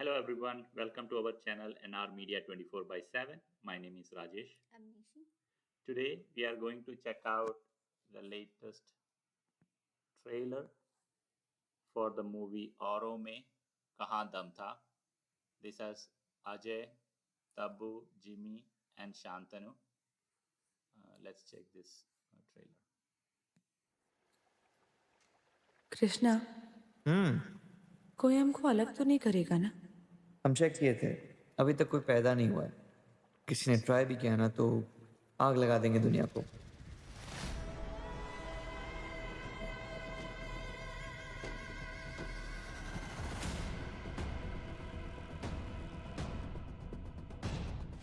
Hello everyone, welcome to our channel NR Media 24 by 7. My name is Rajesh. I'm Nishi. Today we are going to check out the latest trailer for the movie Auro Mein Kahan Dam Tha. This has Ajay, Tabu, Jimmy and Shantanu. Let's check this trailer. Krishna कोई हमको अलग तो नहीं करेगा ना? हम check किए थे, अभी तक कोई पैदा नहीं हुआ है। किसी ने ट्राई भी किया ना तो आग लगा देंगे दुनिया को।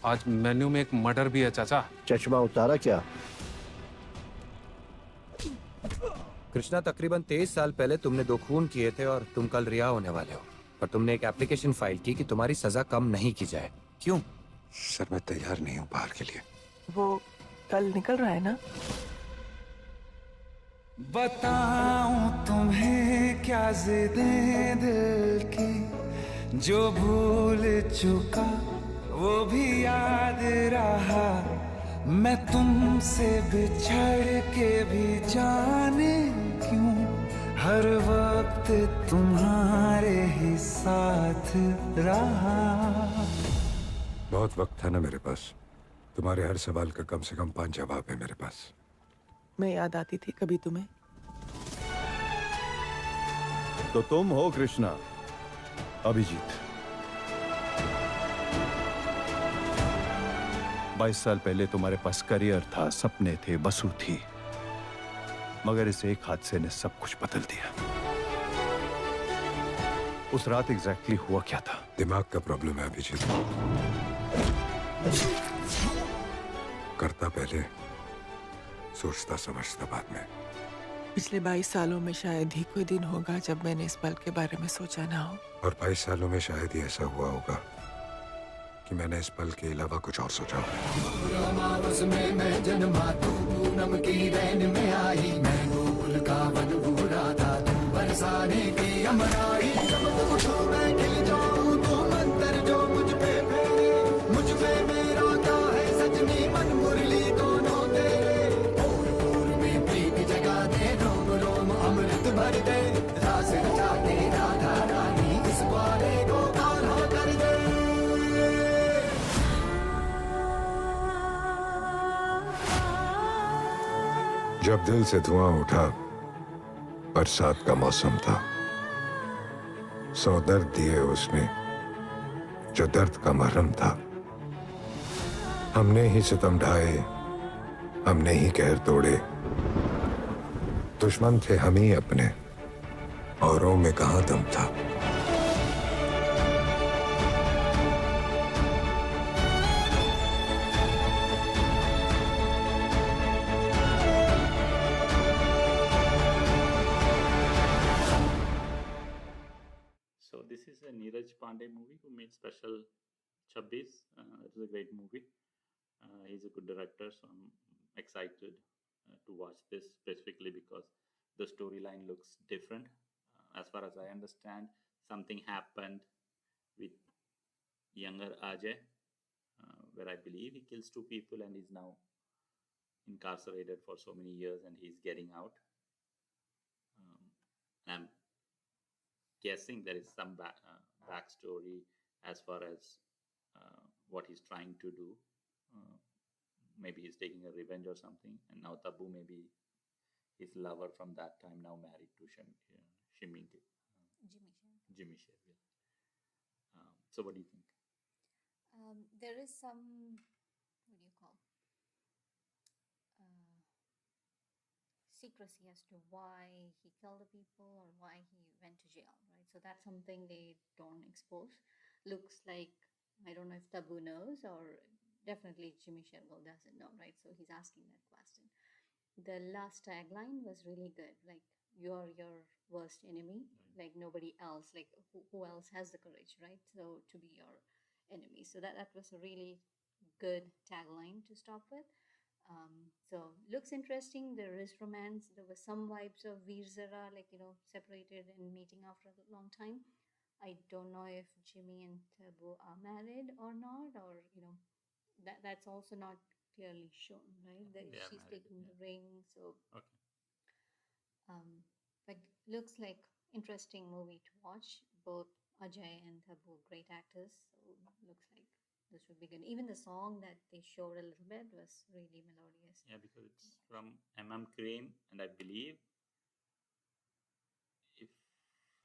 आज मेन्यू में एक मर्डर भी है चाचा। चश्मा उतारा क्या? कृष्णा, तकरीबन 23 साल पहले तुमने 2 खून किए थे और तुम कल रिहा होने वाले हो। और तुमने एक एप्लीकेशन फाइल की कि तुम्हारी सजा कम नहीं की जाए। क्यों? सर, मैं तैयार नहीं हूँ बाहर के लिए। वो कल निकल रहा है ना? बताऊं तुम्हें क्या जिदें दिल की, जो भूल चुका वो भी याद रहा। मैं तुमसे बिछड़ के भी जाने क्यों, हर वक्त तुम्हारे ही साथ रहा। बहुत वक्त था ना मेरे पास। तुम्हारे हर सवाल का कम से कम 5 जवाब है मेरे पास। मैं याद आती थी कभी तुम्हें? तो तुम हो कृष्णा, अभिजीत। 22 साल पहले तुम्हारे पास करियर था, सपने थे, बसु थी, मगर इस एक हादसे ने सब कुछ बदल दिया। उस रात एग्जैक्टली हुआ क्या था? दिमाग का प्रॉब्लम है अभिजीत। करता पहले, सोचता समझता बाद में। पिछले 22 सालों में शायद ही कोई दिन होगा जब मैंने इस पल के बारे में सोचा ना हो। और 22 सालों में शायद ही ऐसा हुआ होगा कि मैंने इस पल के अलावा कुछ और सोचा रामावस में मैं जन्मा, तू पूनम की रैन में आई। मैं गोकुल का वन भूरा था, तू बरसाने की अमराई। जब पूछो मैं खिल जाऊं तो मंतर जो मुझ पे फेरे, मुझ पे मेरा क्या है सजनी, मन मुरली दोनों तेरे। और फूल में प्रीत जगा दे, रोम रोम अमृत भर दे। रास रचा के राधा रानी इस बारे को कान्हा कर दे। जब दिल से धुआं उठा, बरसात का मौसम था। 100 दर्द दिए उसने, जो दर्द का मरहम था। हमने ही सितम ढाए, हमने ही कहर तोड़े। दुश्मन थे हम ही अपने, औरों में कहां दम था। So this is a Neeraj Pandey movie who made Special 26. It is a great movie. He's a good director, so I'm excited to watch this specifically because the storyline looks different. As far as I understand, something happened with younger Ajay, where I believe he kills 2 people and is now incarcerated for so many years and he's getting out. I'm guessing there is some backstory as far as what he's trying to do. Maybe he's taking a revenge or something. And now Tabu, maybe his lover from that time, now married to Jimmy Shergill. So what do you think? There is some, what do you call, secrecy as to why he killed the people or why he went to jail, right? So that's something they don't expose. Looks like, I don't know if Tabu knows, or definitely Jimmy Shergill doesn't know, right? So he's asking that question. The last tagline was really good, like, you're your worst enemy, like nobody else, like who else has the courage, right? So to be your enemy. So that was a really good tagline to stop with. So looks interesting. There is romance. There was some vibes of Veer Zara, like, separated and meeting after a long time. I don't know if Jimmy and Tabu are married or not, or that's also not clearly shown, right? That They are she's married. taking Yeah. the ring, so Okay. but looks like interesting movie to watch. Both Ajay and Tabu, great actors, so looks like this would be good. Even the song that they showed a little bit was really melodious. Yeah, because it's from M.M. Crane, and I believe if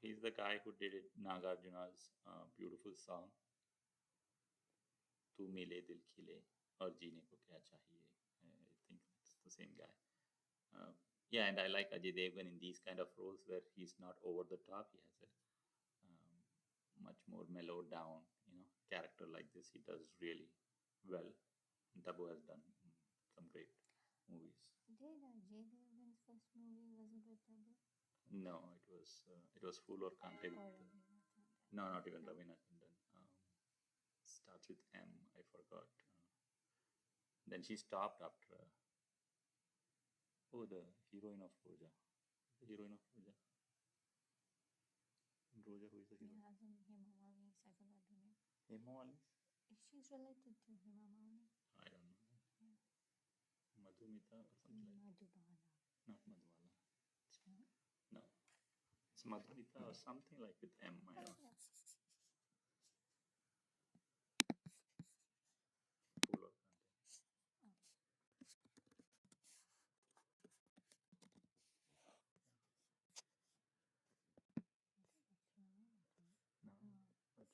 he's the guy who did it, Nagarjuna's beautiful song "Tu Mile Dil Khile" or "Jeene Ko Kya Chahiye." I think it's the same guy. Uh, yeah, and I like Ajay Devgan in these kind of roles where he's not over the top. He has a much more mellowed down, character like this. He does really well. Tabu has done some great movies. Did Ajay Devgan's first movie wasn't with Tabu? No, it was Fool or Kante. Or With, Ravina Tandon? no, not even Ravina Tandon. Starts with M. I forgot. Then she stopped after. Oh, the heroine of Roja. The heroine of Roja. Roja, who is the hero? Yeah, Hema Malini. I forgot her name. Hema Malini? She's related to Hema Malini. I don't know. Madhumita or something like that. Madhubala. Not Madhubala. No? No. It's Madhumita or something like with M. I don't know. Fool or Kante. No, that's Madhu.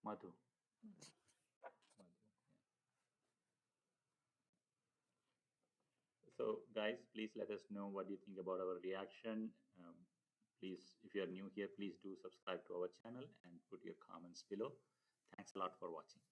Madhu. Yeah. So, guys, please let us know what you think about our reaction. Please, if you are new here, please do subscribe to our channel and put your comments below. Thanks a lot for watching.